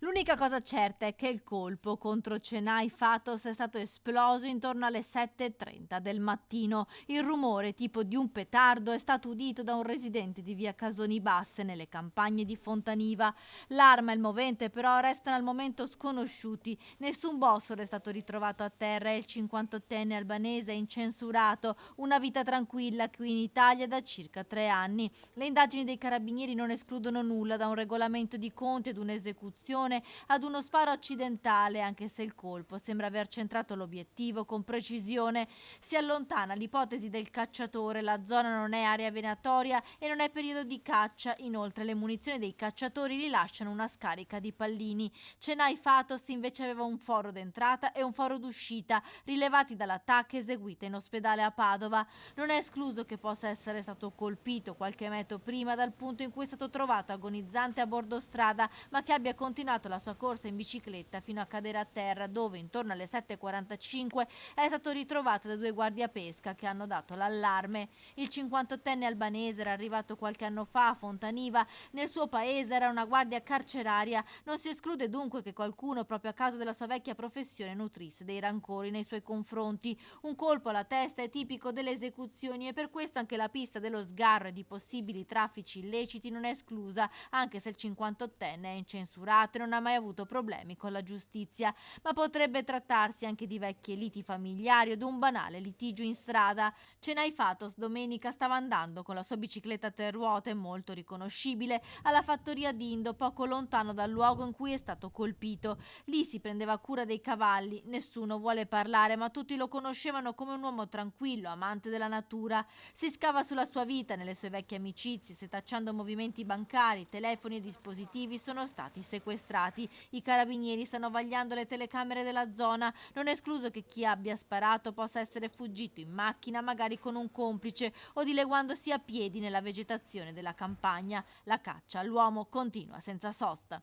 L'unica cosa certa è che il colpo contro Chennai Fatos è stato esploso intorno alle 7:30 del mattino. Il rumore, tipo di un petardo, è stato udito da un residente di via Casoni Basse nelle campagne di Fontaniva. L'arma e il movente però restano al momento sconosciuti. Nessun bossolo è stato ritrovato a terra e il 58enne albanese è incensurato. Una vita tranquilla qui in Italia da circa 3 anni. Le indagini dei carabinieri non escludono nulla, da un regolamento di conti ad un'esecuzione ad uno sparo accidentale, anche se il colpo sembra aver centrato l'obiettivo con precisione. Si allontana l'ipotesi del cacciatore, la zona non è area venatoria e non è periodo di caccia. Inoltre le munizioni dei cacciatori rilasciano una scarica di pallini. Chennai Fatos invece aveva un foro d'entrata e un foro d'uscita rilevati dall'attacco eseguita in ospedale a Padova. Non è escluso che possa essere stato colpito qualche metro prima dal punto in cui è stato trovato agonizzante a bordo strada, ma che abbia continuato la sua corsa in bicicletta fino a cadere a terra, dove intorno alle 7:45 è stato ritrovato da 2 guardiapesca che hanno dato l'allarme. Il 58enne albanese era arrivato qualche anno fa a Fontaniva, nel suo paese era una guardia carceraria. Non si esclude dunque che qualcuno, proprio a causa della sua vecchia professione, nutrisse dei rancori nei suoi confronti. Un colpo alla testa è tipico delle esecuzioni e per questo anche la pista dello sgarro e di possibili traffici illeciti non è esclusa, anche se il 58enne è incensurato e non ha mai avuto problemi con la giustizia. Ma potrebbe trattarsi anche di vecchie liti familiari o di un banale litigio in strada. Chennai Fatos domenica stava andando con la sua bicicletta a tre ruote, molto riconoscibile, alla fattoria di Indo, poco lontano dal luogo in cui è stato colpito. Lì si prendeva cura dei cavalli, nessuno vuole parlare, ma tutti lo conoscevano come un uomo tranquillo, amante della natura. Si scava sulla sua vita, nelle sue vecchie amicizie, setacciando movimenti bancari, telefoni e dispositivi sono stati sequestrati. I carabinieri stanno vagliando le telecamere della zona. Non è escluso che chi abbia sparato possa essere fuggito in macchina, magari con un complice, o dileguandosi a piedi nella vegetazione della campagna. La caccia all'uomo continua senza sosta.